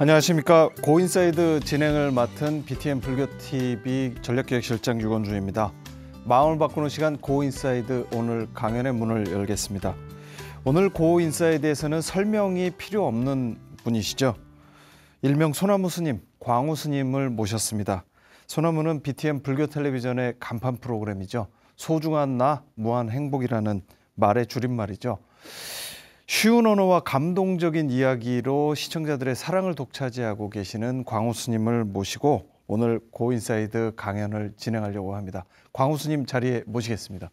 안녕하십니까. 고인사이드 진행을 맡은 BTN 불교TV 전략기획실장 유건주입니다. 마음을 바꾸는 시간 고인사이드, 오늘 강연의 문을 열겠습니다. 오늘 고인사이드에서는 설명이 필요 없는 분이시죠. 일명 소나무 스님, 광우 스님을 모셨습니다. 소나무는 BTN 불교 텔레비전의 간판 프로그램이죠. 소중한 나, 무한 행복이라는 말의 줄임말이죠. 쉬운 언어와 감동적인 이야기로 시청자들의 사랑을 독차지하고 계시는 광우 스님을 모시고 오늘 고인사이드 강연을 진행하려고 합니다. 광우 스님 자리에 모시겠습니다.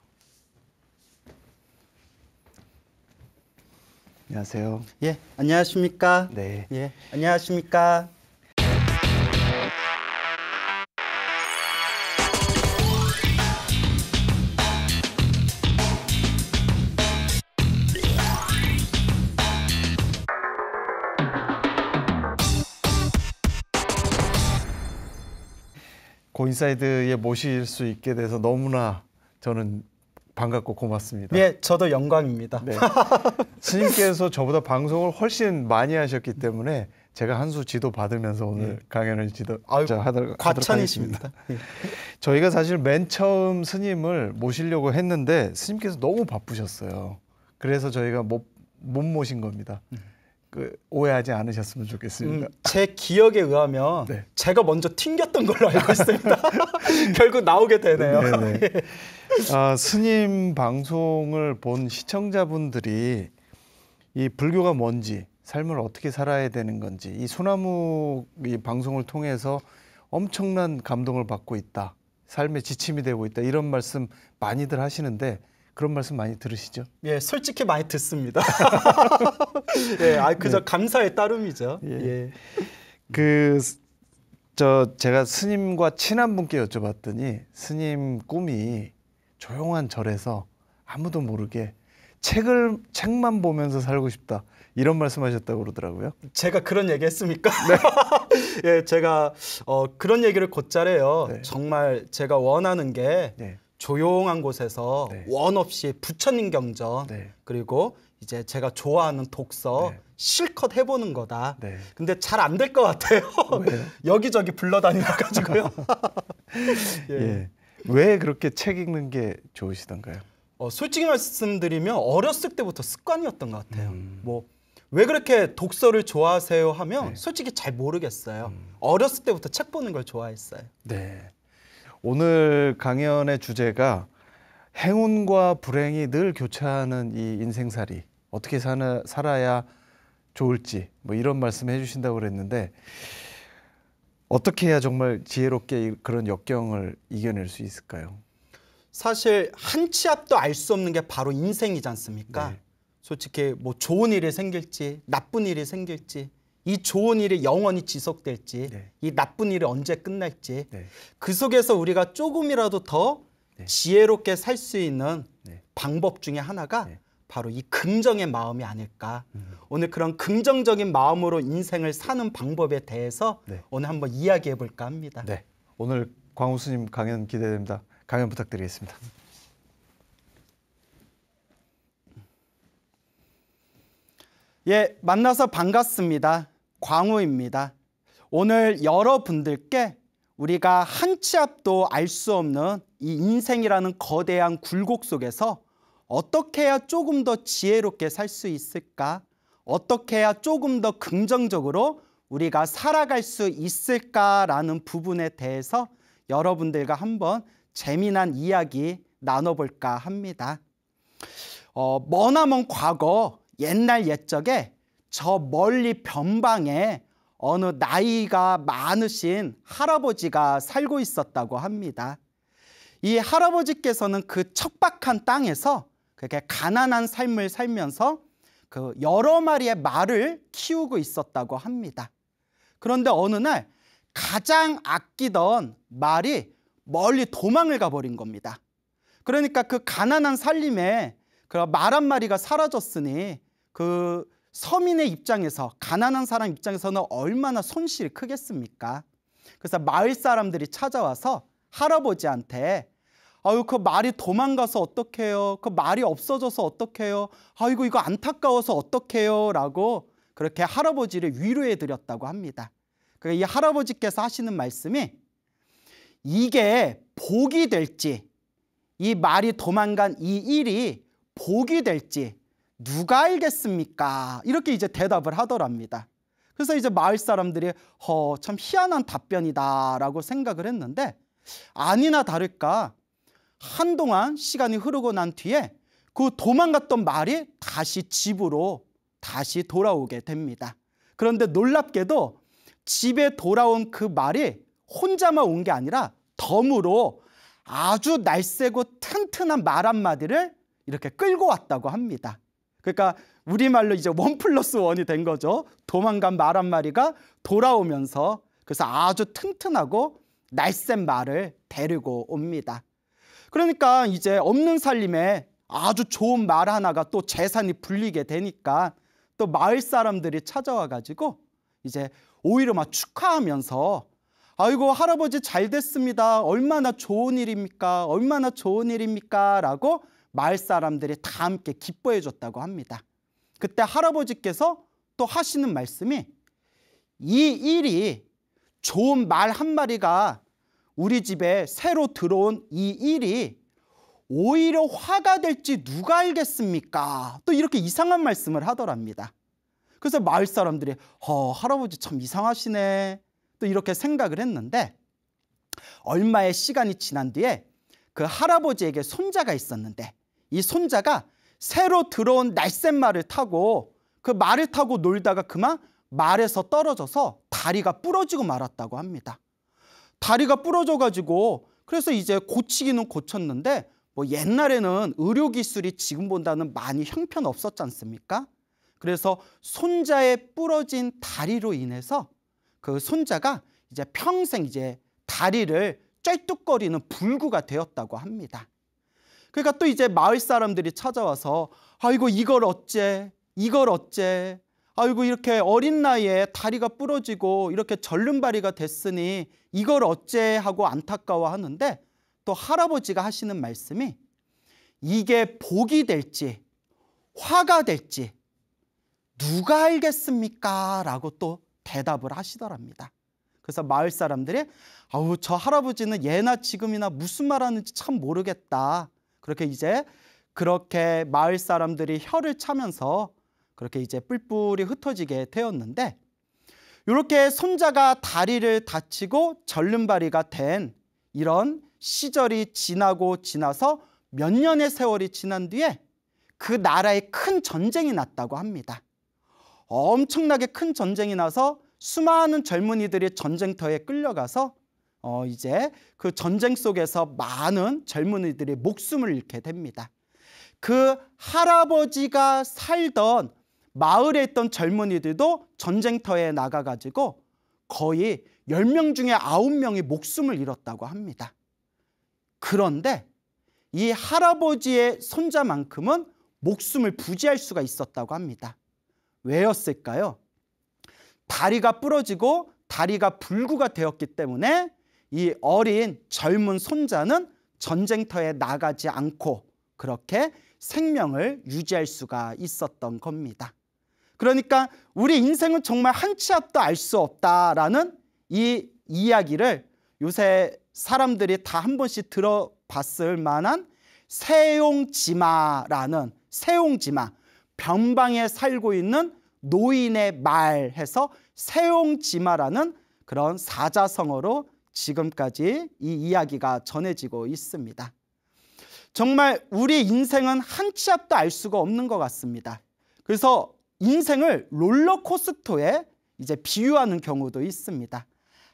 안녕하세요. 예, 안녕하십니까? 네. 예, 안녕하십니까? 고인사이드에 모실 수 있게 돼서 너무나 저는 반갑고 고맙습니다. 예, 저도 영광입니다. 네. 스님께서 저보다 방송을 훨씬 많이 하셨기 때문에 제가 한 수 지도 받으면서 오늘 강연을 하도록 과찬이십니다. 하겠습니다. 저희가 사실 맨 처음 스님을 모시려고 했는데 스님께서 너무 바쁘셨어요. 그래서 저희가 못 모신 겁니다. 오해하지 않으셨으면 좋겠습니다. 제 기억에 의하면 네. 제가 먼저 튕겼던 걸로 알고 있습니다. 결국 나오게 되네요. 네네. 스님 방송을 본 시청자분들이 이 불교가 뭔지, 삶을 어떻게 살아야 되는 건지, 이 소나무 이 방송을 통해서 엄청난 감동을 받고 있다, 삶의 지침이 되고 있다, 이런 말씀 많이들 하시는데 그런 말씀 많이 들으시죠? 예, 솔직히 많이 듣습니다. 예, 그저 감사의 따름이죠. 예. 제가 스님과 친한 분께 여쭤봤더니 스님 꿈이 조용한 절에서 아무도 모르게 책만 보면서 살고 싶다, 이런 말씀하셨다고 그러더라고요. 제가 그런 얘기 했습니까? 네. 예, 제가 그런 얘기를 곧잘 해요. 네. 정말 제가 원하는 게 네. 조용한 곳에서 네. 원 없이 부처님 경전, 네. 그리고 이제 제가 좋아하는 독서 네. 실컷 해보는 거다. 네. 근데 잘 안 될 것 같아요. 왜요? 여기저기 불러다녀가지고요. 예. 예. 왜 그렇게 책 읽는 게 좋으시던가요? 솔직히 말씀드리면 어렸을 때부터 습관이었던 것 같아요. 왜 그렇게 독서를 좋아하세요 하면 네. 솔직히 잘 모르겠어요. 어렸을 때부터 책 보는 걸 좋아했어요. 네. 오늘 강연의 주제가 행운과 불행이 늘 교차하는 이 인생살이, 어떻게 살아야 좋을지, 이런 말씀 해주신다고 그랬는데, 어떻게 해야 정말 지혜롭게 그런 역경을 이겨낼 수 있을까요? 사실 한 치 앞도 알 수 없는 게 바로 인생이지 않습니까? 네. 솔직히 좋은 일이 생길지 나쁜 일이 생길지, 이 좋은 일이 영원히 지속될지, 네. 이 나쁜 일이 언제 끝날지, 네. 그 속에서 우리가 조금이라도 더 네. 지혜롭게 살 수 있는 네. 방법 중에 하나가 네. 바로 이 긍정의 마음이 아닐까. 오늘 그런 긍정적인 마음으로 인생을 사는 방법에 대해서 네. 오늘 한번 이야기해 볼까 합니다. 네. 오늘 광우 스님 강연 기대됩니다. 강연 부탁드리겠습니다. 예, 만나서 반갑습니다. 광우입니다. 오늘 여러분들께 우리가 한 치 앞도 알 수 없는 이 인생이라는 거대한 굴곡 속에서 어떻게 해야 조금 더 지혜롭게 살 수 있을까? 어떻게 해야 조금 더 긍정적으로 우리가 살아갈 수 있을까라는 부분에 대해서 여러분들과 한번 재미난 이야기 나눠볼까 합니다. 머나먼 과거, 옛날 옛적에 저 멀리 변방에 어느 나이가 많으신 할아버지가 살고 있었다고 합니다. 이 할아버지께서는 그 척박한 땅에서 그렇게 가난한 삶을 살면서 그 여러 마리의 말을 키우고 있었다고 합니다. 그런데 어느 날 가장 아끼던 말이 멀리 도망을 가버린 겁니다. 그러니까 그 가난한 살림에 그 말 한 마리가 사라졌으니 그 서민의 입장에서, 가난한 사람 입장에서는 얼마나 손실이 크겠습니까? 그래서 마을 사람들이 찾아와서 할아버지한테 아유, 그 말이 도망가서 어떡해요? 그 말이 없어져서 어떡해요? 아이고, 이거 안타까워서 어떡해요? 라고 그렇게 할아버지를 위로해 드렸다고 합니다. 이 할아버지께서 하시는 말씀이 이게 복이 될지, 이 말이 도망간 이 일이 복이 될지 누가 알겠습니까? 이렇게 이제 대답을 하더랍니다. 그래서 이제 마을 사람들이 참 희한한 답변이다라고 생각을 했는데, 아니나 다를까 한동안 시간이 흐르고 난 뒤에 그 도망갔던 말이 다시 집으로 다시 돌아오게 됩니다. 그런데 놀랍게도 집에 돌아온 그 말이 혼자만 온 게 아니라 덤으로 아주 날쌔고 튼튼한 말 한마디를 이렇게 끌고 왔다고 합니다. 그러니까 우리말로 이제 1+1이 된 거죠. 도망간 말 한 마리가 돌아오면서, 그래서 아주 튼튼하고 날쌘 말을 데리고 옵니다. 그러니까 이제 없는 살림에 아주 좋은 말 하나가 또 재산이 불리게 되니까 또 마을 사람들이 찾아와 가지고 이제 오히려 막 축하하면서 아이고 할아버지 잘 됐습니다. 얼마나 좋은 일입니까? 얼마나 좋은 일입니까? 라고 마을 사람들이 다 함께 기뻐해 줬다고 합니다. 그때 할아버지께서 또 하시는 말씀이 이 일이, 좋은 말 한 마리가 우리 집에 새로 들어온 이 일이 오히려 화가 될지 누가 알겠습니까? 또 이렇게 이상한 말씀을 하더랍니다. 그래서 마을 사람들이 할아버지 참 이상하시네 또 이렇게 생각을 했는데, 얼마의 시간이 지난 뒤에 그 할아버지에게 손자가 있었는데, 이 손자가 새로 들어온 날쌘 말을 타고 그 말을 타고 놀다가 그만 말에서 떨어져서 다리가 부러지고 말았다고 합니다. 다리가 부러져 가지고 그래서 이제 고치기는 고쳤는데, 뭐 옛날에는 의료기술이 지금보다는 많이 형편없었지 않습니까? 그래서 손자의 부러진 다리로 인해서 그 손자가 이제 평생 이제 다리를 쩔뚝거리는 불구가 되었다고 합니다. 그러니까 또 이제 마을 사람들이 찾아와서 아이고 이걸 어째, 이걸 어째, 아이고 이렇게 어린 나이에 다리가 부러지고 이렇게 절름발이가 됐으니 이걸 어째 하고 안타까워하는데, 또 할아버지가 하시는 말씀이 이게 복이 될지 화가 될지 누가 알겠습니까? 라고 또 대답을 하시더랍니다. 그래서 마을 사람들이 아우 저 할아버지는 예나 지금이나 무슨 말하는지 참 모르겠다. 그렇게 이제 그렇게 마을 사람들이 혀를 차면서 그렇게 이제 뿔뿔이 흩어지게 되었는데, 이렇게 손자가 다리를 다치고 절름발이가 된 이런 시절이 지나고 지나서 몇 년의 세월이 지난 뒤에 그 나라에 큰 전쟁이 났다고 합니다. 엄청나게 큰 전쟁이 나서 수많은 젊은이들이 전쟁터에 끌려가서 이제 그 전쟁 속에서 많은 젊은이들이 목숨을 잃게 됩니다. 그 할아버지가 살던 마을에 있던 젊은이들도 전쟁터에 나가가지고 거의 10명 중에 9명이 목숨을 잃었다고 합니다. 그런데 이 할아버지의 손자만큼은 목숨을 부지할 수가 있었다고 합니다. 왜였을까요? 다리가 부러지고 다리가 불구가 되었기 때문에 이 어린 젊은 손자는 전쟁터에 나가지 않고 그렇게 생명을 유지할 수가 있었던 겁니다. 그러니까 우리 인생은 정말 한 치 앞도 알 수 없다라는 이 이야기를 요새 사람들이 다 한 번씩 들어봤을 만한 세용지마라는, 세용지마, 변방에 살고 있는 노인의 말 해서 세용지마라는 그런 사자성어로 지금까지 이 이야기가 전해지고 있습니다. 정말 우리 인생은 한 치 앞도 알 수가 없는 것 같습니다. 그래서 인생을 롤러코스터에 이제 비유하는 경우도 있습니다.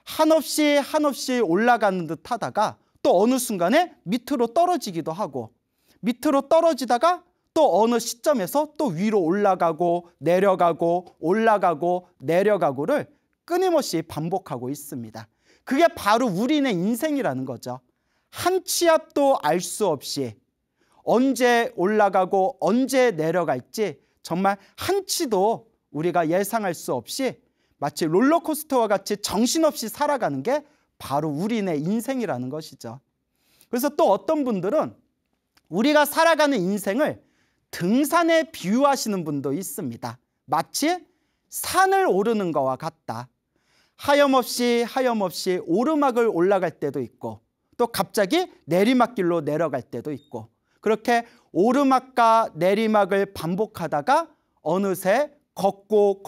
한없이 한없이 올라가는 듯 하다가 또 어느 순간에 밑으로 떨어지기도 하고, 밑으로 떨어지다가 또 어느 시점에서 또 위로 올라가고 내려가고 올라가고 내려가고를 끊임없이 반복하고 있습니다. 그게 바로 우리의 인생이라는 거죠. 한 치 앞도 알 수 없이 언제 올라가고 언제 내려갈지 정말 한 치도 우리가 예상할 수 없이 마치 롤러코스터와 같이 정신없이 살아가는 게 바로 우리의 인생이라는 것이죠. 그래서 또 어떤 분들은 우리가 살아가는 인생을 등산에 비유하시는 분도 있습니다. 마치 산을 오르는 거와 같다. 하염없이 오르막을 올라갈 때도 있고 또 갑자기 내리막길로 내려갈 때도 있고 그렇게 오르막과 내리막을 반복하다가 어느새 걷고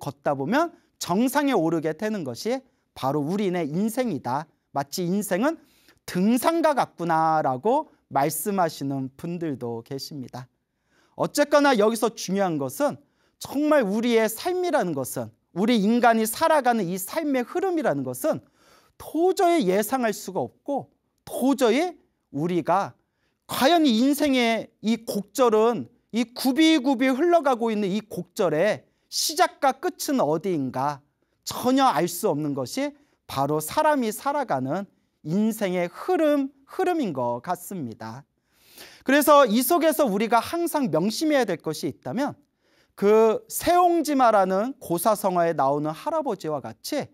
걷다 보면 정상에 오르게 되는 것이 바로 우리네 인생이다. 마치 인생은 등산과 같구나라고 말씀하시는 분들도 계십니다. 어쨌거나 여기서 중요한 것은 정말 우리의 삶이라는 것은 우리 인간이 살아가는 이 삶의 흐름이라는 것은 도저히 예상할 수가 없고 도저히 우리가 과연 이 인생의 이 곡절은 이 굽이굽이 흘러가고 있는 이 곡절의 시작과 끝은 어디인가 전혀 알 수 없는 것이 바로 사람이 살아가는 인생의 흐름인 것 같습니다. 그래서 이 속에서 우리가 항상 명심해야 될 것이 있다면 그 세옹지마라는 고사성어에 나오는 할아버지와 같이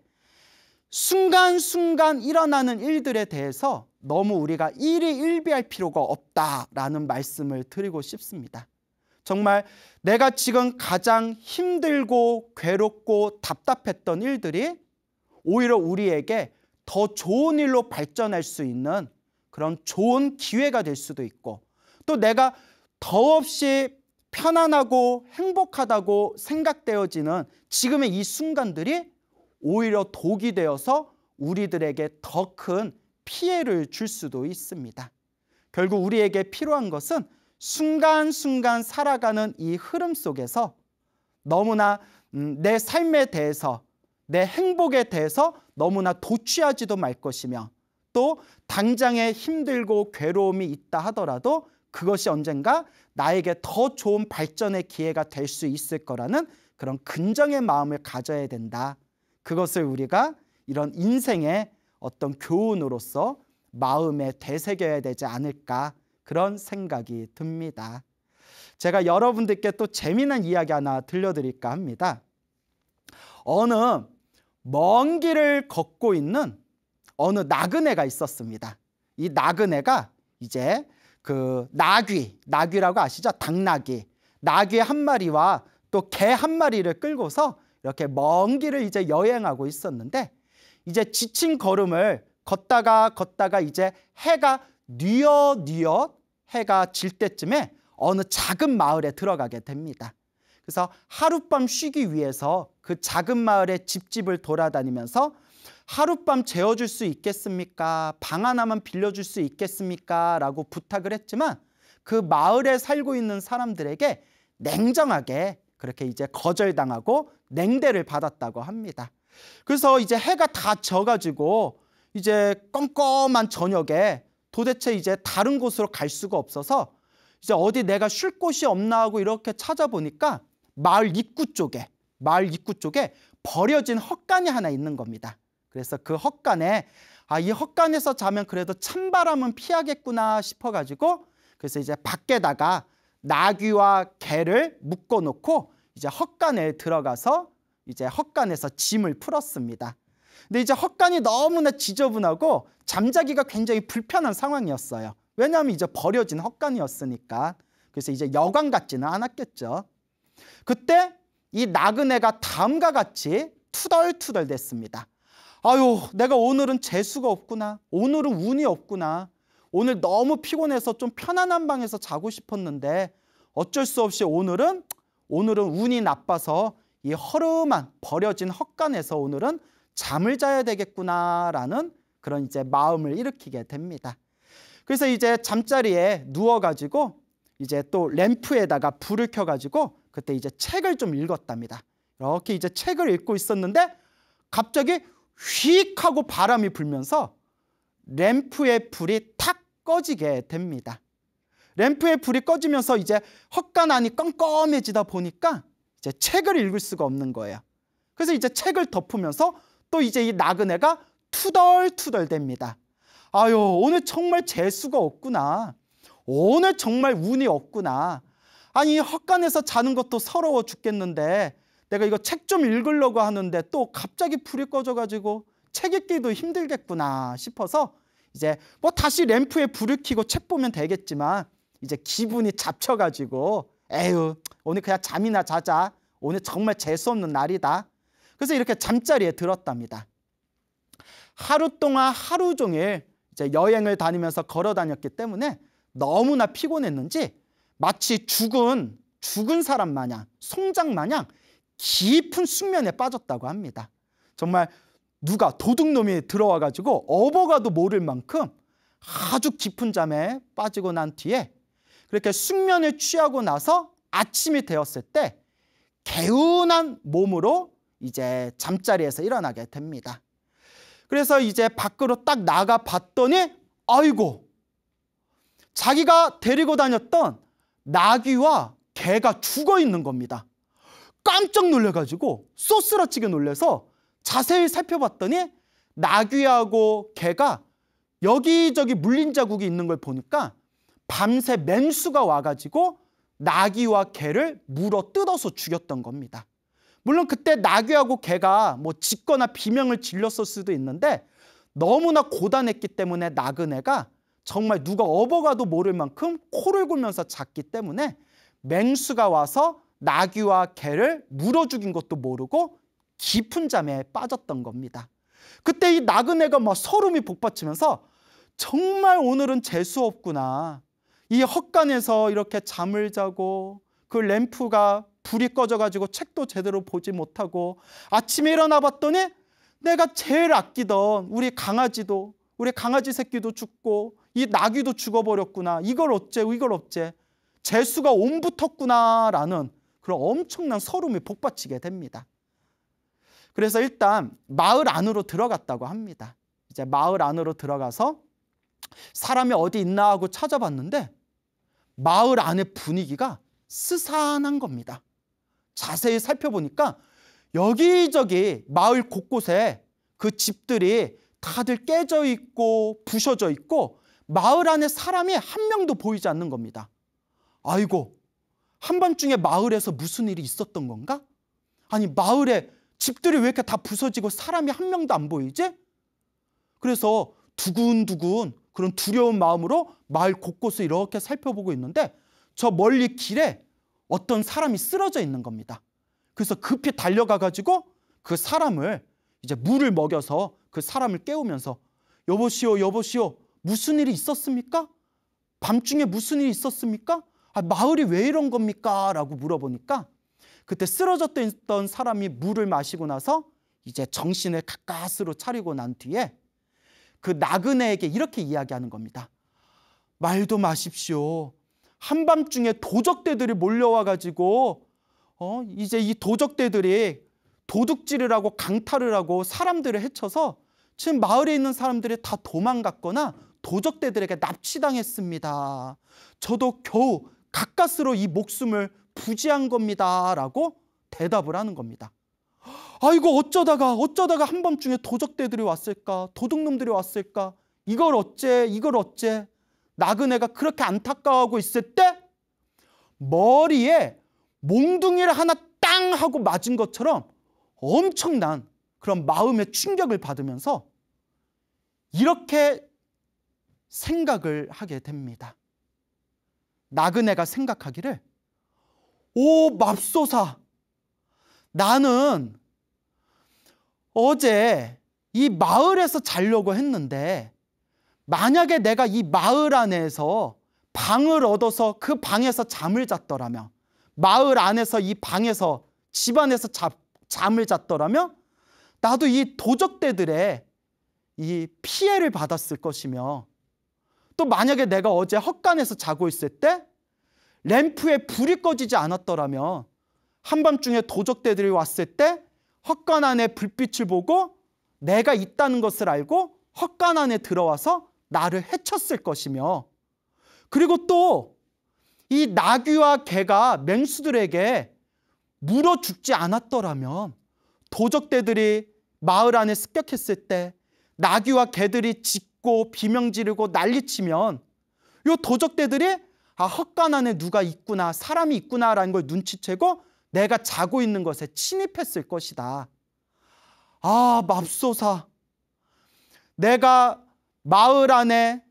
순간순간 일어나는 일들에 대해서 너무 우리가 일희일비할 필요가 없다라는 말씀을 드리고 싶습니다. 정말 내가 지금 가장 힘들고 괴롭고 답답했던 일들이 오히려 우리에게 더 좋은 일로 발전할 수 있는 그런 좋은 기회가 될 수도 있고 또 내가 더없이 편안하고 행복하다고 생각되어지는 지금의 이 순간들이 오히려 독이 되어서 우리들에게 더 큰 피해를 줄 수도 있습니다. 결국 우리에게 필요한 것은 순간순간 살아가는 이 흐름 속에서 너무나 내 삶에 대해서 내 행복에 대해서 너무나 도취하지도 말 것이며 또 당장에 힘들고 괴로움이 있다 하더라도 그것이 언젠가 나에게 더 좋은 발전의 기회가 될 수 있을 거라는 그런 긍정의 마음을 가져야 된다. 그것을 우리가 이런 인생의 어떤 교훈으로서 마음에 되새겨야 되지 않을까 그런 생각이 듭니다. 제가 여러분들께 또 재미난 이야기 하나 들려드릴까 합니다. 어느 먼 길을 걷고 있는 어느 나그네가 있었습니다. 이 나그네가 이제 그 나귀라고 아시죠? 당나귀. 나귀 한 마리와 또 개 한 마리를 끌고서 이렇게 먼 길을 이제 여행하고 있었는데 이제 지친 걸음을 걷다가 이제 해가 뉘엿뉘엿 해가 질 때쯤에 어느 작은 마을에 들어가게 됩니다. 그래서 하룻밤 쉬기 위해서 그 작은 마을의 집집을 돌아다니면서 하룻밤 재워줄 수 있겠습니까? 방 하나만 빌려줄 수 있겠습니까? 라고 부탁을 했지만 그 마을에 살고 있는 사람들에게 냉정하게 그렇게 이제 거절당하고 냉대를 받았다고 합니다. 그래서 이제 해가 다 져가지고 이제 껌껌한 저녁에 도대체 이제 다른 곳으로 갈 수가 없어서 이제 어디 내가 쉴 곳이 없나 하고 이렇게 찾아보니까 마을 입구 쪽에 버려진 헛간이 하나 있는 겁니다. 그래서 그 헛간에 이 헛간에서 자면 그래도 찬바람은 피하겠구나 싶어가지고 그래서 이제 밖에다가 나귀와 개를 묶어놓고 이제 헛간에 들어가서 이제 헛간에서 짐을 풀었습니다. 근데 이제 헛간이 너무나 지저분하고 잠자기가 굉장히 불편한 상황이었어요. 왜냐하면 이제 버려진 헛간이었으니까. 그래서 이제 여관 같지는 않았겠죠. 그때 이 나그네가 다음과 같이 투덜투덜 됐습니다. 아유, 내가 오늘은 재수가 없구나. 오늘은 운이 없구나. 오늘 너무 피곤해서 좀 편안한 방에서 자고 싶었는데 어쩔 수 없이 오늘은 운이 나빠서 이 허름한 버려진 헛간에서 오늘은 잠을 자야 되겠구나라는 그런 이제 마음을 일으키게 됩니다. 그래서 이제 잠자리에 누워가지고 이제 또 램프에다가 불을 켜가지고 그때 이제 책을 좀 읽었답니다. 이렇게 이제 책을 읽고 있었는데 갑자기 휙 하고 바람이 불면서 램프의 불이 탁 꺼지게 됩니다. 램프의 불이 꺼지면서 이제 헛간 안이 껌껌해지다 보니까 이제 책을 읽을 수가 없는 거예요. 그래서 이제 책을 덮으면서 또 이제 이 나그네가 투덜투덜 됩니다. 아유, 오늘 정말 재수가 없구나. 오늘 정말 운이 없구나. 아니, 헛간에서 자는 것도 서러워 죽겠는데 내가 이거 책 좀 읽으려고 하는데 또 갑자기 불이 꺼져가지고 책 읽기도 힘들겠구나 싶어서 이제 뭐 다시 램프에 불을 켜고 책 보면 되겠지만 이제 기분이 잡쳐가지고 에휴, 오늘 그냥 잠이나 자자. 오늘 정말 재수없는 날이다. 그래서 이렇게 잠자리에 들었답니다. 하루 동안 하루 종일 이제 여행을 다니면서 걸어 다녔기 때문에 너무나 피곤했는지 마치 죽은 사람 마냥, 송장 마냥 깊은 숙면에 빠졌다고 합니다. 정말 누가 도둑놈이 들어와 가지고 업어가도 모를 만큼 아주 깊은 잠에 빠지고 난 뒤에 그렇게 숙면을 취하고 나서 아침이 되었을 때 개운한 몸으로 이제 잠자리에서 일어나게 됩니다. 그래서 이제 밖으로 딱 나가 봤더니 아이고, 자기가 데리고 다녔던 나귀와 개가 죽어 있는 겁니다. 깜짝 놀래가지고 쏘스라치게 놀래서 자세히 살펴봤더니 나귀하고 개가 여기저기 물린 자국이 있는 걸 보니까 밤새 맹수가 와가지고 나귀와 개를 물어 뜯어서 죽였던 겁니다. 물론 그때 나귀하고 개가 뭐 짖거나 비명을 질렀을 수도 있는데 너무나 고단했기 때문에 나그네가 정말 누가 업어가도 모를 만큼 코를 골면서 잤기 때문에 맹수가 와서 나귀와 개를 물어 죽인 것도 모르고 깊은 잠에 빠졌던 겁니다. 그때 이 나그네가 막 서름이 복받치면서 정말 오늘은 재수 없구나. 이 헛간에서 이렇게 잠을 자고 그 램프가 불이 꺼져가지고 책도 제대로 보지 못하고 아침에 일어나 봤더니 내가 제일 아끼던 우리 강아지 새끼도 죽고 이 나귀도 죽어버렸구나. 이걸 어째 재수가 옴붙었구나라는 그런 엄청난 서름이 복받치게 됩니다. 그래서 일단 마을 안으로 들어갔다고 합니다. 이제 마을 안으로 들어가서 사람이 어디 있나 하고 찾아봤는데 마을 안의 분위기가 스산한 겁니다. 자세히 살펴보니까 여기저기 마을 곳곳에 그 집들이 다들 깨져 있고 부셔져 있고 마을 안에 사람이 한 명도 보이지 않는 겁니다. 아이고, 한밤중에 마을에서 무슨 일이 있었던 건가? 아니, 마을에 집들이 왜 이렇게 다 부서지고 사람이 한 명도 안 보이지? 그래서 두근두근 그런 두려운 마음으로 마을 곳곳을 이렇게 살펴보고 있는데 저 멀리 길에 어떤 사람이 쓰러져 있는 겁니다. 그래서 급히 달려가 가지고 그 사람을 이제 물을 먹여서 그 사람을 깨우면서 여보시오, 무슨 일이 있었습니까? 밤중에 무슨 일이 있었습니까? 마을이 왜 이런 겁니까? 라고 물어보니까 그때 쓰러졌던 있던 사람이 물을 마시고 나서 이제 정신을 가까스로 차리고 난 뒤에 그 나그네에게 이렇게 이야기하는 겁니다. 말도 마십시오. 한밤중에 도적대들이 몰려와가지고 이제 이 도적대들이 도둑질을 하고 강탈을 하고 사람들을 해쳐서 지금 마을에 있는 사람들이 다 도망갔거나 도적대들에게 납치당했습니다. 저도 겨우 가까스로 이 목숨을 부지한 겁니다. 라고 대답을 하는 겁니다. 아이고, 어쩌다가 한밤중에 도적대들이 왔을까? 도둑놈들이 왔을까? 이걸 어째? 나그네가 그렇게 안타까워하고 있을 때 머리에 몽둥이를 하나 땅 하고 맞은 것처럼 엄청난 그런 마음의 충격을 받으면서 이렇게 생각을 하게 됩니다. 나그네가 생각하기를, 오 맙소사, 나는 어제 이 마을에서 자려고 했는데 만약에 내가 이 마을 안에서 방을 얻어서 그 방에서 잠을 잤더라면, 마을 안에서 이 방에서 집 안에서 잠을 잤더라면 나도 이 도적대들의 이 피해를 받았을 것이며, 또 만약에 내가 어제 헛간에서 자고 있을 때 램프에 불이 꺼지지 않았더라면 한밤중에 도적대들이 왔을 때 헛간 안에 불빛을 보고 내가 있다는 것을 알고 헛간 안에 들어와서 나를 해쳤을 것이며, 그리고 또 이 나귀와 개가 맹수들에게 물어 죽지 않았더라면 도적대들이 마을 안에 습격했을 때 나귀와 개들이 짖고 비명 지르고 난리치면 이 도적대들이 헛간 안에 누가 있구나, 사람이 있구나라는 걸 눈치채고 내가 자고 있는 것에 침입했을 것이다. 맙소사, 내가 마을 안에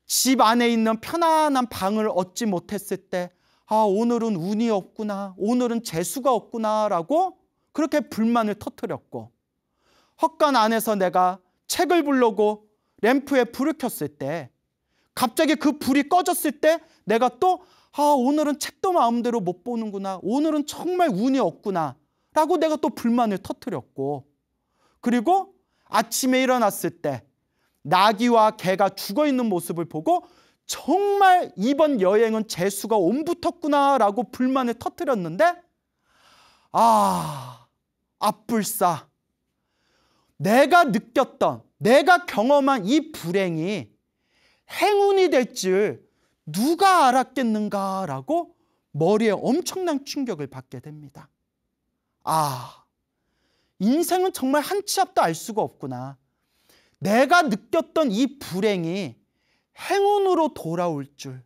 집 안에 있는 편안한 방을 얻지 못했을 때 아, 오늘은 운이 없구나, 오늘은 재수가 없구나라고 그렇게 불만을 터뜨렸고, 헛간 안에서 내가 책을 보려고 램프에 불을 켰을 때 갑자기 그 불이 꺼졌을 때 내가 또 오늘은 책도 마음대로 못 보는구나, 오늘은 정말 운이 없구나 라고 내가 또 불만을 터뜨렸고, 그리고 아침에 일어났을 때 나귀와 개가 죽어있는 모습을 보고 정말 이번 여행은 재수가 옴붙었구나 라고 불만을 터뜨렸는데, 앞불사, 내가 느꼈던, 내가 경험한 이 불행이 행운이 될 줄 누가 알았겠는가라고 머리에 엄청난 충격을 받게 됩니다. 인생은 정말 한 치 앞도 알 수가 없구나. 내가 느꼈던 이 불행이 행운으로 돌아올 줄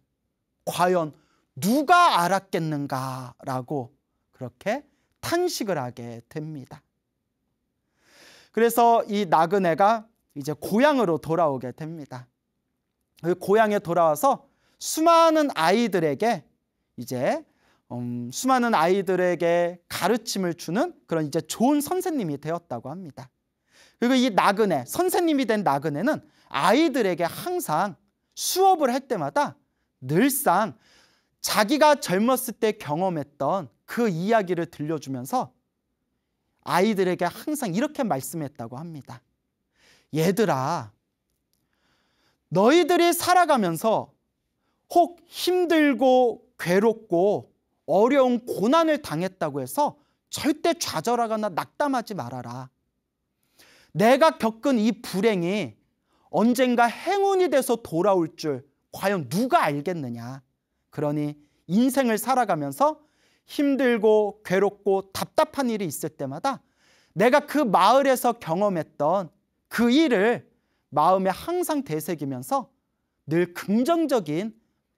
과연 누가 알았겠는가라고 그렇게 탄식을 하게 됩니다. 그래서 이 나그네가 이제 고향으로 돌아오게 됩니다. 그 고향에 돌아와서 수많은 아이들에게 가르침을 주는 그런 이제 좋은 선생님이 되었다고 합니다. 그리고 이 나그네, 선생님이 된 나그네는 아이들에게 항상 수업을 할 때마다 늘상 자기가 젊었을 때 경험했던 그 이야기를 들려주면서 아이들에게 항상 이렇게 말씀했다고 합니다. 얘들아, 너희들이 살아가면서 혹 힘들고 괴롭고 어려운 고난을 당했다고 해서 절대 좌절하거나 낙담하지 말아라. 내가 겪은 이 불행이 언젠가 행운이 돼서 돌아올 줄 과연 누가 알겠느냐. 그러니 인생을 살아가면서 힘들고 괴롭고 답답한 일이 있을 때마다 내가 그 마을에서 경험했던 그 일을 마음에 항상 되새기면서 늘 긍정적인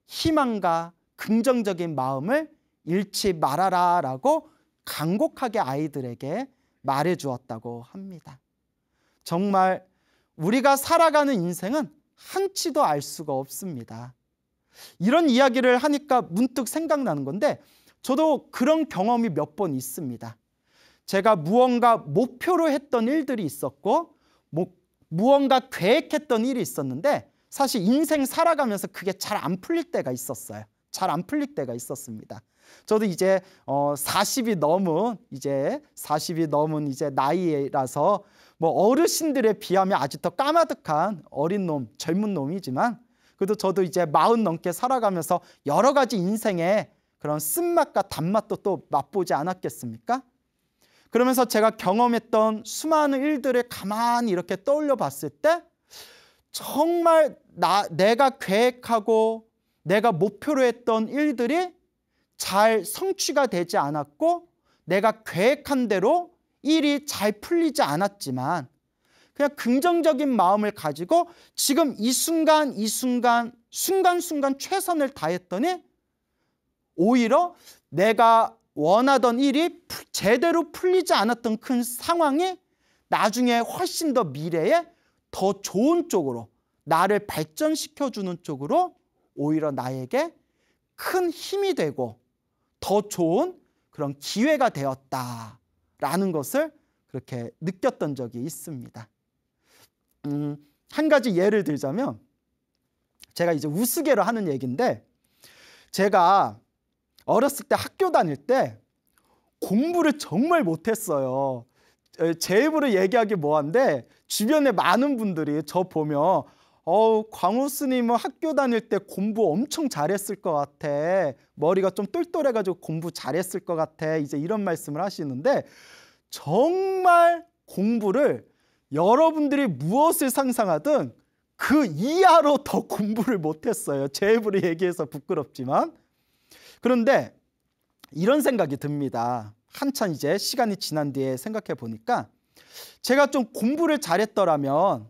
희망과 긍정적인 마음을 잃지 말아라 라고 간곡하게 아이들에게 말해주었다고 합니다. 정말 우리가 살아가는 인생은 한치도 알 수가 없습니다. 이런 이야기를 하니까 문득 생각나는 건데, 저도 그런 경험이 몇 번 있습니다. 제가 무언가 목표로 했던 일들이 있었고 무언가 계획했던 일이 있었는데 사실 인생 살아가면서 그게 잘 안 풀릴 때가 있었어요. 잘 안 풀릴 때가 있었습니다. 저도 이제 40이 넘은 이제 나이라서 뭐 어르신들에 비하면 아직 더 까마득한 어린 놈, 젊은 놈이지만 그래도 저도 이제 40 넘게 살아가면서 여러 가지 인생의 그런 쓴맛과 단맛도 또 맛보지 않았겠습니까? 그러면서 제가 경험했던 수많은 일들을 가만히 이렇게 떠올려 봤을 때 정말 내가 계획하고 내가 목표로 했던 일들이 잘 성취가 되지 않았고 내가 계획한 대로 일이 잘 풀리지 않았지만 그냥 긍정적인 마음을 가지고 지금 이 순간 순간순간 최선을 다했더니 오히려 내가 원하던 일이 제대로 풀리지 않았던 큰 상황이 나중에 훨씬 더 미래에 더 좋은 쪽으로 나를 발전시켜주는 쪽으로 오히려 나에게 큰 힘이 되고 더 좋은 그런 기회가 되었다라는 것을 그렇게 느꼈던 적이 있습니다. 한 가지 예를 들자면 제가 이제 우스개로 하는 얘기인데, 제가 어렸을 때 학교 다닐 때 공부를 정말 못했어요. 제 입으로 얘기하기 뭐한데 주변에 많은 분들이 저 보면 광우 스님은 학교 다닐 때 공부 엄청 잘했을 것 같아. 머리가 좀 똘똘해가지고 공부 잘했을 것 같아. 이제 이런 말씀을 하시는데 정말 공부를 여러분들이 무엇을 상상하든 그 이하로 더 공부를 못했어요. 제 입으로 얘기해서 부끄럽지만. 그런데 이런 생각이 듭니다. 한참 이제 시간이 지난 뒤에 생각해 보니까 제가 좀 공부를 잘했더라면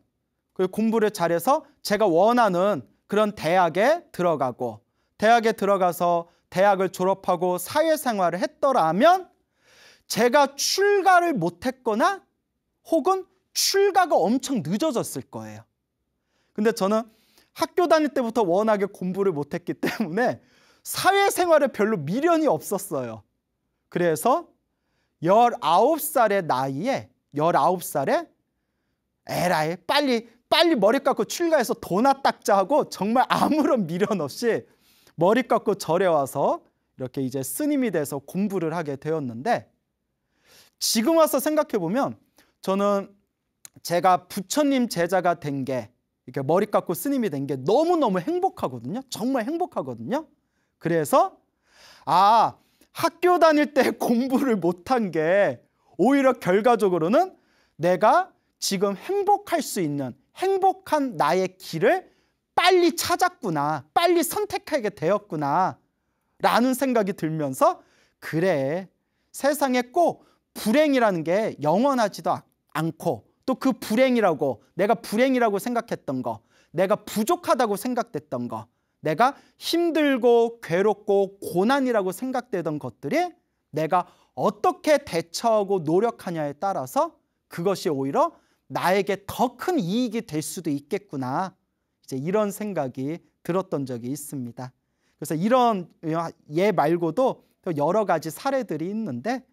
그 공부를 잘해서 제가 원하는 그런 대학에 들어가고 대학에 들어가서 대학을 졸업하고 사회생활을 했더라면 제가 출가를 못했거나 혹은 출가가 엄청 늦어졌을 거예요. 근데 저는 학교 다닐 때부터 워낙에 공부를 못했기 때문에 사회생활에 별로 미련이 없었어요. 그래서 19살의 나이에 19살에 에라이 빨리 머리 깎고 출가해서 도나 닦자 하고 정말 아무런 미련 없이 머리 깎고 절에 와서 이렇게 이제 스님이 돼서 공부를 하게 되었는데, 지금 와서 생각해 보면 저는 제가 부처님 제자가 된 게, 이렇게 머리 깎고 스님이 된 게 너무너무 행복하거든요. 정말 행복하거든요. 그래서 학교 다닐 때 공부를 못한 게 오히려 결과적으로는 내가 지금 행복할 수 있는 행복한 나의 길을 빨리 찾았구나, 빨리 선택하게 되었구나 라는 생각이 들면서, 그래, 세상에 꼭 불행이라는 게 영원하지도 않고, 또 그 불행이라고, 내가 불행이라고 생각했던 거, 내가 부족하다고 생각됐던 거, 내가 힘들고 괴롭고 고난이라고 생각되던 것들이 내가 어떻게 대처하고 노력하냐에 따라서 그것이 오히려 나에게 더 큰 이익이 될 수도 있겠구나, 이제 이런 생각이 들었던 적이 있습니다. 그래서 이런 얘 말고도 또 여러 가지 사례들이 있는데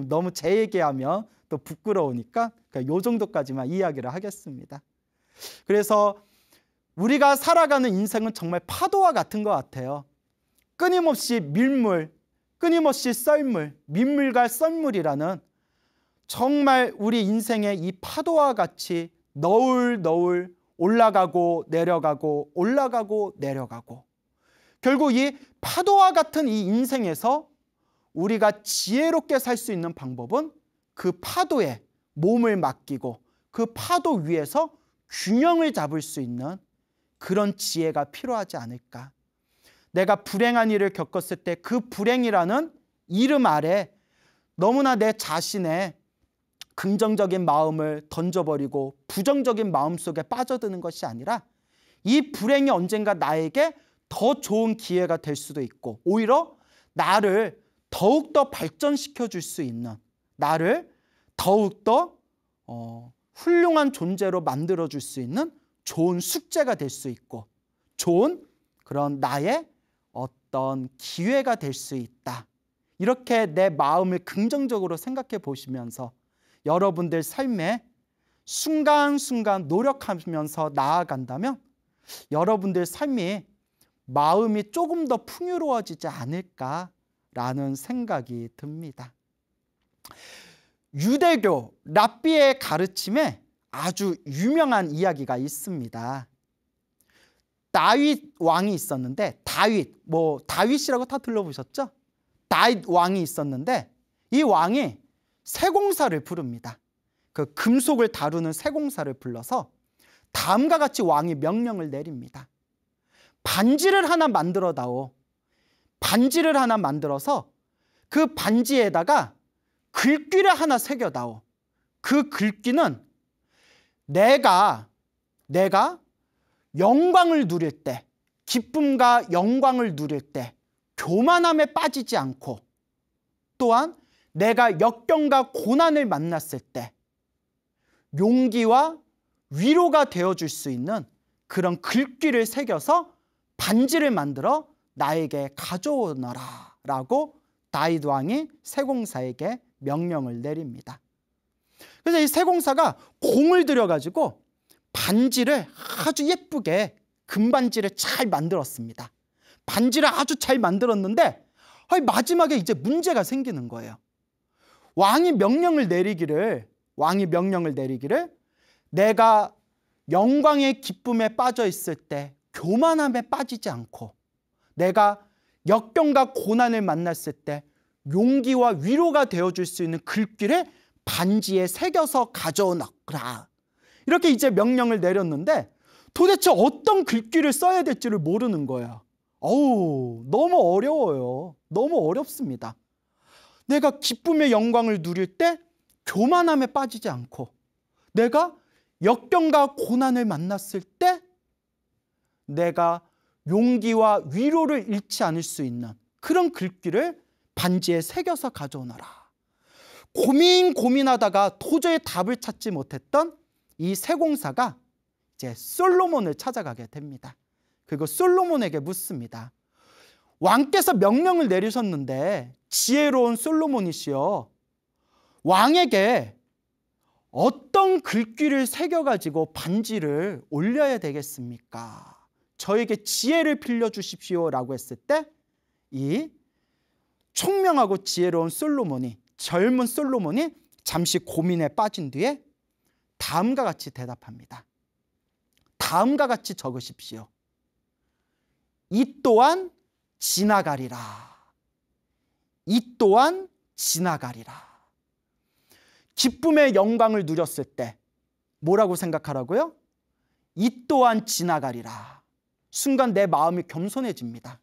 너무 제 얘기하면 또 부끄러우니까 요 정도까지만 이야기를 하겠습니다. 그래서 우리가 살아가는 인생은 정말 파도와 같은 것 같아요. 끊임없이 밀물, 끊임없이 썰물, 민물과 썰물이라는 정말 우리 인생의 이 파도와 같이 너울너울 올라가고 내려가고 올라가고 내려가고, 결국 이 파도와 같은 이 인생에서 우리가 지혜롭게 살 수 있는 방법은 그 파도에 몸을 맡기고 그 파도 위에서 균형을 잡을 수 있는 그런 지혜가 필요하지 않을까. 내가 불행한 일을 겪었을 때 그 불행이라는 이름 아래 너무나 내 자신의 긍정적인 마음을 던져버리고 부정적인 마음 속에 빠져드는 것이 아니라, 이 불행이 언젠가 나에게 더 좋은 기회가 될 수도 있고, 오히려 나를 더욱더 발전시켜 줄 수 있는, 나를 더욱더 훌륭한 존재로 만들어 줄 수 있는 좋은 숙제가 될 수 있고, 좋은 그런 나의 어떤 기회가 될 수 있다. 이렇게 내 마음을 긍정적으로 생각해 보시면서 여러분들 삶에 순간순간 노력하면서 나아간다면 여러분들 삶이 마음이 조금 더 풍요로워지지 않을까라는 생각이 듭니다. 유대교 랍비의 가르침에 아주 유명한 이야기가 있습니다. 다윗 왕이 있었는데, 다윗이라고 다 들어보셨죠? 다윗 왕이 있었는데, 이 왕이 세공사를 부릅니다. 그 금속을 다루는 세공사를 불러서 다음과 같이 왕이 명령을 내립니다. 반지를 하나 만들어다오. 반지를 하나 만들어서 그 반지에다가 글귀를 하나 새겨다오. 그 글귀는 내가 영광을 누릴 때, 기쁨과 영광을 누릴 때 교만함에 빠지지 않고, 또한 내가 역경과 고난을 만났을 때 용기와 위로가 되어줄 수 있는 그런 글귀를 새겨서 반지를 만들어 나에게 가져오너라 라고 다윗 왕이 세공사에게 명령을 내립니다. 그래서 이 세공사가 공을 들여가지고 반지를 아주 예쁘게 금반지를 잘 만들었습니다. 반지를 아주 잘 만들었는데 마지막에 이제 문제가 생기는 거예요. 왕이 명령을 내리기를 내가 영광의 기쁨에 빠져 있을 때 교만함에 빠지지 않고, 내가 역경과 고난을 만났을 때 용기와 위로가 되어줄 수 있는 글귀를 반지에 새겨서 가져오너라, 이렇게 이제 명령을 내렸는데 도대체 어떤 글귀를 써야 될지를 모르는 거예요. 너무 어려워요. 너무 어렵습니다. 내가 기쁨의 영광을 누릴 때 교만함에 빠지지 않고, 내가 역경과 고난을 만났을 때 내가 용기와 위로를 잃지 않을 수 있는 그런 글귀를 반지에 새겨서 가져오너라. 고민하다가 도저히 답을 찾지 못했던 이 세공사가 이제 솔로몬을 찾아가게 됩니다. 그리고 솔로몬에게 묻습니다. 왕께서 명령을 내리셨는데 지혜로운 솔로몬이시여 왕에게 어떤 글귀를 새겨가지고 반지를 올려야 되겠습니까? 저에게 지혜를 빌려주십시오 라고 했을 때 이 총명하고 지혜로운 솔로몬이, 젊은 솔로몬이 잠시 고민에 빠진 뒤에 다음과 같이 대답합니다. 다음과 같이 적으십시오. 이 또한 지나가리라. 이 또한 지나가리라. 기쁨의 영광을 누렸을 때 뭐라고 생각하라고요? 이 또한 지나가리라. 순간 내 마음이 겸손해집니다.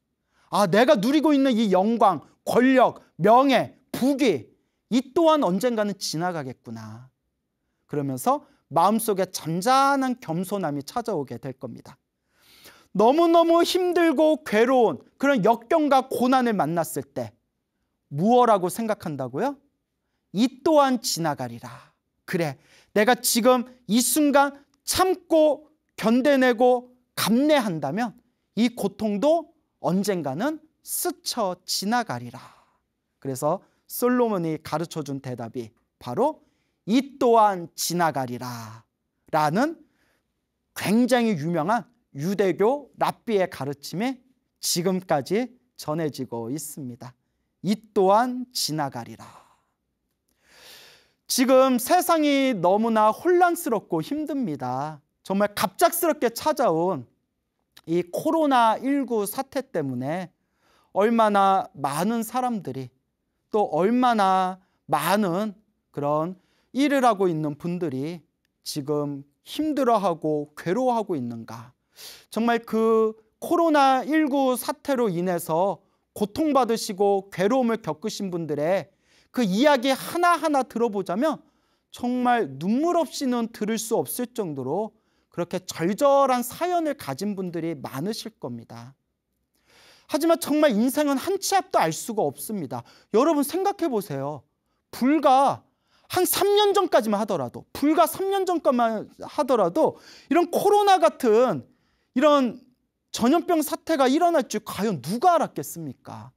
아, 내가 누리고 있는 이 영광, 권력, 명예, 부귀 이 또한 언젠가는 지나가겠구나. 그러면서 마음속에 잔잔한 겸손함이 찾아오게 될 겁니다. 너무너무 힘들고 괴로운 그런 역경과 고난을 만났을 때 무엇라고 생각한다고요? 이 또한 지나가리라. 그래, 내가 지금 이 순간 참고 견뎌내고 감내한다면 이 고통도 언젠가는 스쳐 지나가리라. 그래서 솔로몬이 가르쳐준 대답이 바로 이 또한 지나가리라 라는 굉장히 유명한 유대교 랍비의 가르침이 지금까지 전해지고 있습니다. 이 또한 지나가리라. 지금 세상이 너무나 혼란스럽고 힘듭니다. 정말 갑작스럽게 찾아온 이 코로나19 사태 때문에 얼마나 많은 사람들이 또 얼마나 많은 그런 일을 하고 있는 분들이 지금 힘들어하고 괴로워하고 있는가. 정말 그 코로나19 사태로 인해서 고통받으시고 괴로움을 겪으신 분들의 그 이야기 하나하나 들어보자면 정말 눈물 없이는 들을 수 없을 정도로 그렇게 절절한 사연을 가진 분들이 많으실 겁니다. 하지만 정말 인생은 한 치 앞도 알 수가 없습니다. 여러분 생각해 보세요. 불과 한 3년 전까지만 하더라도, 불과 3년 전까지만 하더라도 이런 코로나 같은 이런 전염병 사태가 일어날 줄 과연 누가 알았겠습니까?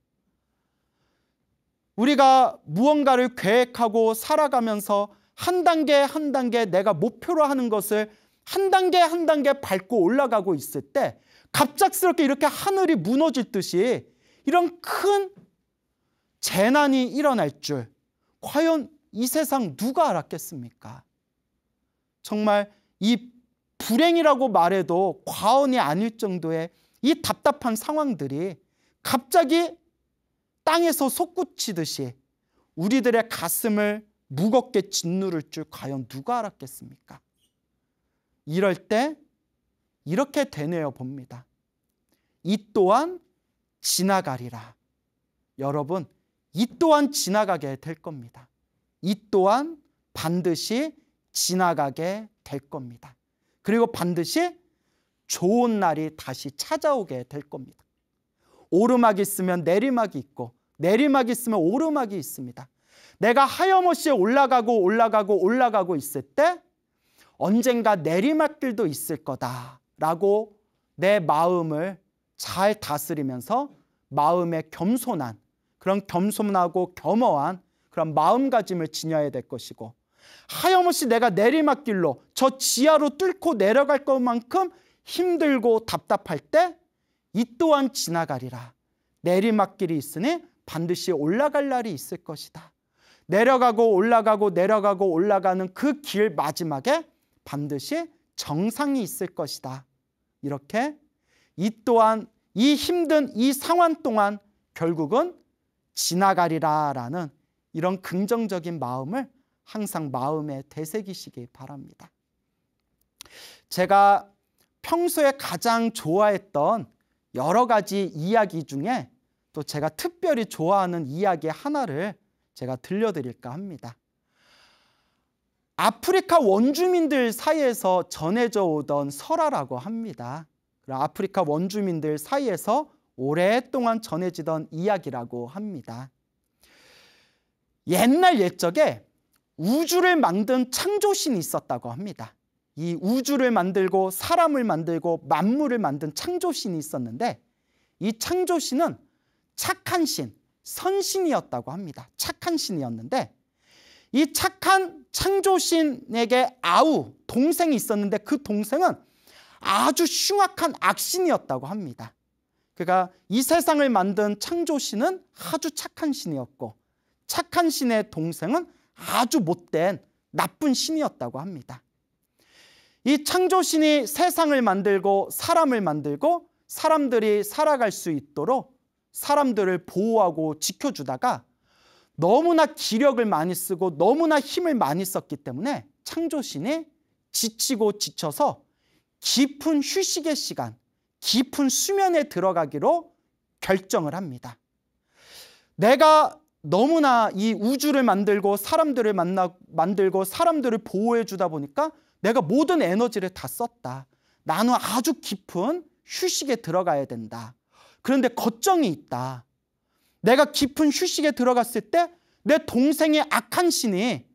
우리가 무언가를 계획하고 살아가면서 한 단계 한 단계 내가 목표로 하는 것을 한 단계 한 단계 밟고 올라가고 있을 때 갑작스럽게 이렇게 하늘이 무너질 듯이 이런 큰 재난이 일어날 줄 과연 이 세상 누가 알았겠습니까? 정말 이 불행이라고 말해도 과언이 아닐 정도의 이 답답한 상황들이 갑자기 땅에서 솟구치듯이 우리들의 가슴을 무겁게 짓누를 줄 과연 누가 알았겠습니까? 이럴 때 이렇게 되뇌어 봅니다. 이 또한 지나가리라. 여러분, 이 또한 지나가게 될 겁니다. 이 또한 반드시 지나가게 될 겁니다. 그리고 반드시 좋은 날이 다시 찾아오게 될 겁니다. 오르막이 있으면 내리막이 있고 내리막이 있으면 오르막이 있습니다. 내가 하염없이 올라가고 있을 때 언젠가 내리막길도 있을 거다라고 내 마음을 잘 다스리면서 마음의 겸손한 그런 겸손하고 겸허한 그런 마음가짐을 지녀야 될 것이고 하염없이 내가 내리막길로 저 지하로 뚫고 내려갈 것만큼 힘들고 답답할 때 이 또한 지나가리라. 내리막길이 있으니 반드시 올라갈 날이 있을 것이다. 내려가고 올라가는 그 길 마지막에 반드시 정상이 있을 것이다. 이렇게 이 또한 이 힘든 이 상황 동안 결국은 지나가리라라는 이런 긍정적인 마음을 항상 마음에 되새기시기 바랍니다. 제가 평소에 가장 좋아했던 여러 가지 이야기 중에 또 제가 특별히 좋아하는 이야기 하나를 제가 들려드릴까 합니다. 아프리카 원주민들 사이에서 전해져 오던 설화라고 합니다. 아프리카 원주민들 사이에서 오랫동안 전해지던 이야기라고 합니다. 옛날 옛적에 우주를 만든 창조신이 있었다고 합니다. 이 우주를 만들고 사람을 만들고 만물을 만든 창조신이 있었는데 이 창조신은 착한 신, 선신이었다고 합니다. 착한 신이었는데 이 착한 창조신에게 아우, 동생이 있었는데 그 동생은 아주 흉악한 악신이었다고 합니다. 그러니까 이 세상을 만든 창조신은 아주 착한 신이었고 착한 신의 동생은 아주 못된 나쁜 신이었다고 합니다. 이 창조신이 세상을 만들고 사람을 만들고 사람들이 살아갈 수 있도록 사람들을 보호하고 지켜주다가 너무나 기력을 많이 쓰고 너무나 힘을 많이 썼기 때문에 창조신이 지치고 지쳐서 깊은 휴식의 시간, 깊은 수면에 들어가기로 결정을 합니다. 내가 너무나 이 우주를 만들고 사람들을 만들고 사람들을 보호해 주다 보니까 내가 모든 에너지를 다 썼다. 나는 아주 깊은 휴식에 들어가야 된다. 그런데 걱정이 있다. 내가 깊은 휴식에 들어갔을 때 내 동생의 악한 신이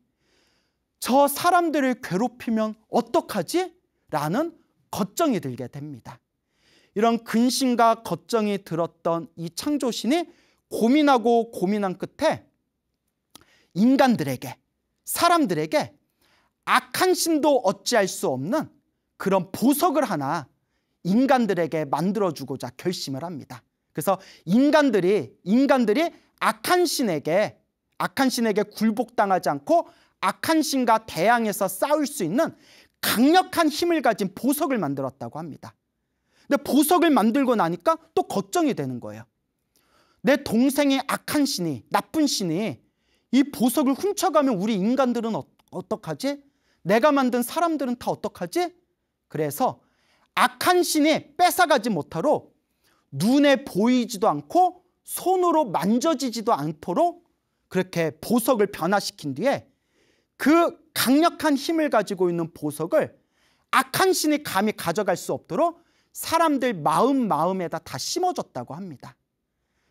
저 사람들을 괴롭히면 어떡하지? 라는 걱정이 들게 됩니다. 이런 근심과 걱정이 들었던 이 창조신이 고민하고 고민한 끝에 인간들에게, 사람들에게 악한 신도 어찌할 수 없는 그런 보석을 하나 인간들에게 만들어주고자 결심을 합니다. 그래서 인간들이 악한 신에게 굴복당하지 않고 악한 신과 대항해서 싸울 수 있는 강력한 힘을 가진 보석을 만들었다고 합니다. 근데 보석을 만들고 나니까 또 걱정이 되는 거예요. 내 동생의 악한 신이, 나쁜 신이 이 보석을 훔쳐가면 우리 인간들은 어떡하지? 내가 만든 사람들은 다 어떡하지? 그래서 악한 신이 뺏어가지 못하도록 눈에 보이지도 않고 손으로 만져지지도 않도록 그렇게 보석을 변화시킨 뒤에 그 강력한 힘을 가지고 있는 보석을 악한 신이 감히 가져갈 수 없도록 사람들 마음에다 다 심어줬다고 합니다.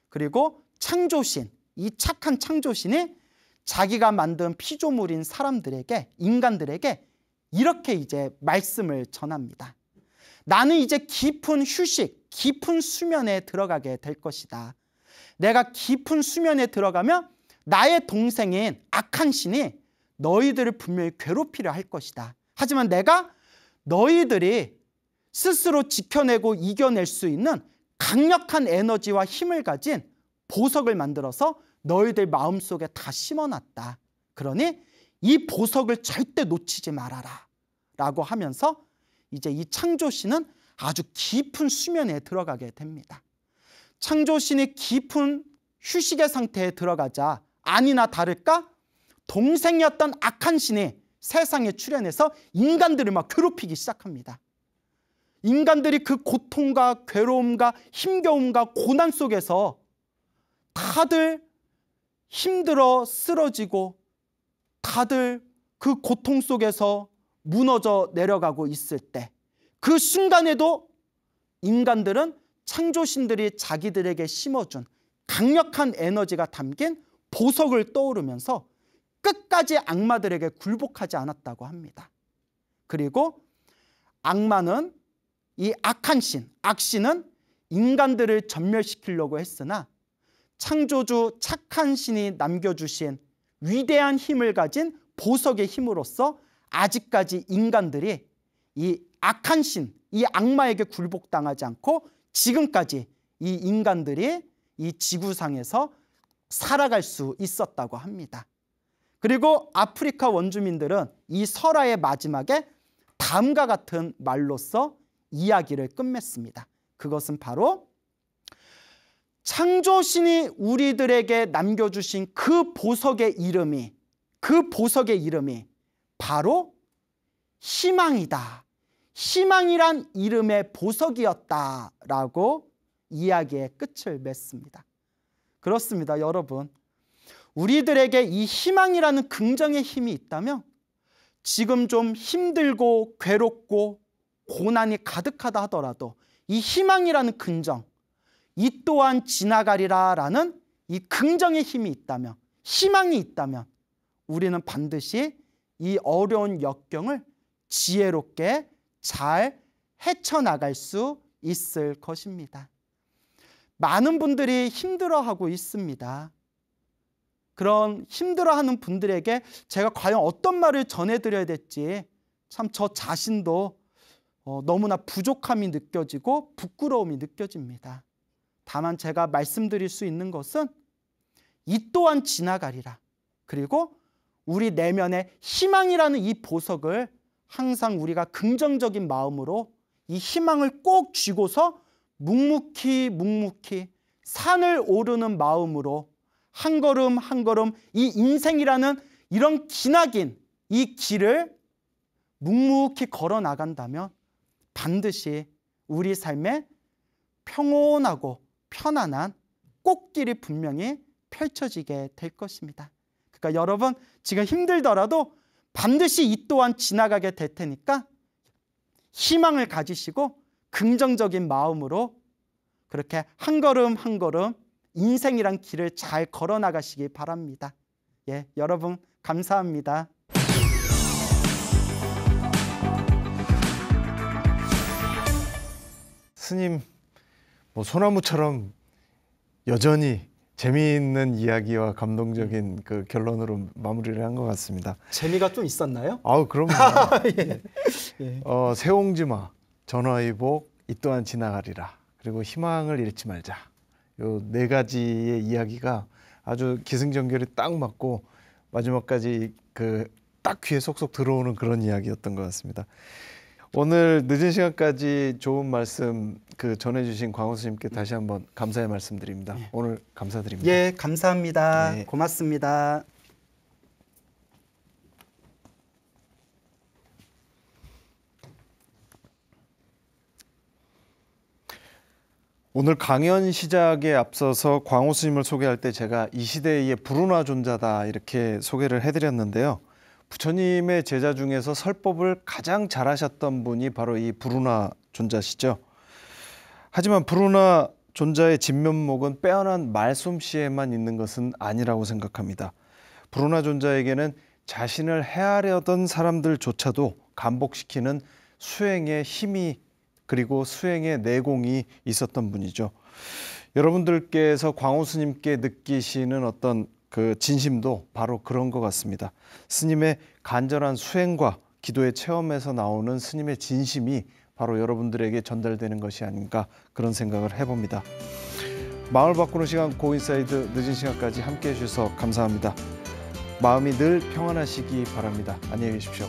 그리고 창조신, 이 착한 창조신이 자기가 만든 피조물인 사람들에게, 인간들에게 이렇게 이제 말씀을 전합니다. 나는 이제 깊은 휴식, 깊은 수면에 들어가게 될 것이다. 내가 깊은 수면에 들어가면 나의 동생인 악한 신이 너희들을 분명히 괴롭히려 할 것이다. 하지만 내가 너희들이 스스로 지켜내고 이겨낼 수 있는 강력한 에너지와 힘을 가진 보석을 만들어서 너희들 마음속에 다 심어놨다. 그러니 이 보석을 절대 놓치지 말아라 라고 하면서 이제 이 창조신은 아주 깊은 수면에 들어가게 됩니다. 창조신이 깊은 휴식의 상태에 들어가자 아니나 다를까 동생이었던 악한 신이 세상에 출현해서 인간들을 막 괴롭히기 시작합니다. 인간들이 그 고통과 괴로움과 힘겨움과 고난 속에서 다들 힘들어 쓰러지고 다들 그 고통 속에서 무너져 내려가고 있을 때 그 순간에도 인간들은 창조신들이 자기들에게 심어준 강력한 에너지가 담긴 보석을 떠오르면서 끝까지 악마들에게 굴복하지 않았다고 합니다. 그리고 악마는 이 악한 신, 악신은 인간들을 전멸시키려고 했으나 창조주 착한 신이 남겨주신 위대한 힘을 가진 보석의 힘으로써 아직까지 인간들이 이 악한 신, 이 악마에게 굴복당하지 않고 지금까지 이 인간들이 이 지구상에서 살아갈 수 있었다고 합니다. 그리고 아프리카 원주민들은 이 설화의 마지막에 다음과 같은 말로써 이야기를 끝맺습니다. 그것은 바로 창조신이 우리들에게 남겨주신 그 보석의 이름이 바로 희망이다. 희망이란 이름의 보석이었다라고 이야기의 끝을 맺습니다. 그렇습니다, 여러분. 우리들에게 이 희망이라는 긍정의 힘이 있다면 지금 좀 힘들고 괴롭고 고난이 가득하다 하더라도 이 희망이라는 긍정, 이 또한 지나가리라라는 이 긍정의 힘이 있다면, 희망이 있다면 우리는 반드시 이 어려운 역경을 지혜롭게 잘 헤쳐나갈 수 있을 것입니다. 많은 분들이 힘들어하고 있습니다. 그런 힘들어하는 분들에게 제가 과연 어떤 말을 전해드려야 될지 참 저 자신도 너무나 부족함이 느껴지고 부끄러움이 느껴집니다. 다만 제가 말씀드릴 수 있는 것은 이 또한 지나가리라. 그리고 우리 내면의 희망이라는 이 보석을 항상 우리가 긍정적인 마음으로 이 희망을 꼭 쥐고서 묵묵히 산을 오르는 마음으로 한 걸음 한 걸음 이 인생이라는 이런 기나긴 이 길을 묵묵히 걸어 나간다면 반드시 우리 삶에 평온하고 편안한 꽃길이 분명히 펼쳐지게 될 것입니다. 그러니까 여러분 지금 힘들더라도 반드시 이 또한 지나가게 될 테니까 희망을 가지시고 긍정적인 마음으로 그렇게 한 걸음 한 걸음 인생이란 길을 잘 걸어 나가시기 바랍니다. 예, 여러분 감사합니다. 스님, 소나무처럼 여전히 재미있는 이야기와 감동적인 그 결론으로 마무리를 한 것 같습니다. 재미가 좀 있었나요? 아우, 그럼요. 예. 예. 새옹지마, 전화위복, 이 또한 지나가리라. 그리고 희망을 잃지 말자. 요 네 가지의 이야기가 아주 기승전결이 딱 맞고 마지막까지 그 딱 귀에 쏙쏙 들어오는 그런 이야기였던 것 같습니다. 오늘 늦은 시간까지 좋은 말씀 전해주신 광호 스님께 다시 한번 감사의 말씀드립니다. 예. 오늘 감사드립니다. 예, 감사합니다. 네. 고맙습니다. 오늘 강연 시작에 앞서서 광호 스님을 소개할 때 제가 이 시대의 불운하 존자다 이렇게 소개를 해드렸는데요. 부처님의 제자 중에서 설법을 가장 잘하셨던 분이 바로 이 불운하 존자시죠. 하지만 불운하 존자의 진면목은 빼어난 말솜씨에만 있는 것은 아니라고 생각합니다. 불운하 존자에게는 자신을 해하려던 사람들조차도 감복시키는 수행의 힘이 그리고 수행의 내공이 있었던 분이죠. 여러분들께서 광호 스님께 느끼시는 어떤 그 진심도 바로 그런 것 같습니다. 스님의 간절한 수행과 기도의 체험에서 나오는 스님의 진심이 바로 여러분들에게 전달되는 것이 아닌가 그런 생각을 해봅니다. 마음을 바꾸는 시간 고인사이드 늦은 시간까지 함께해 주셔서 감사합니다. 마음이 늘 평안하시기 바랍니다. 안녕히 계십시오.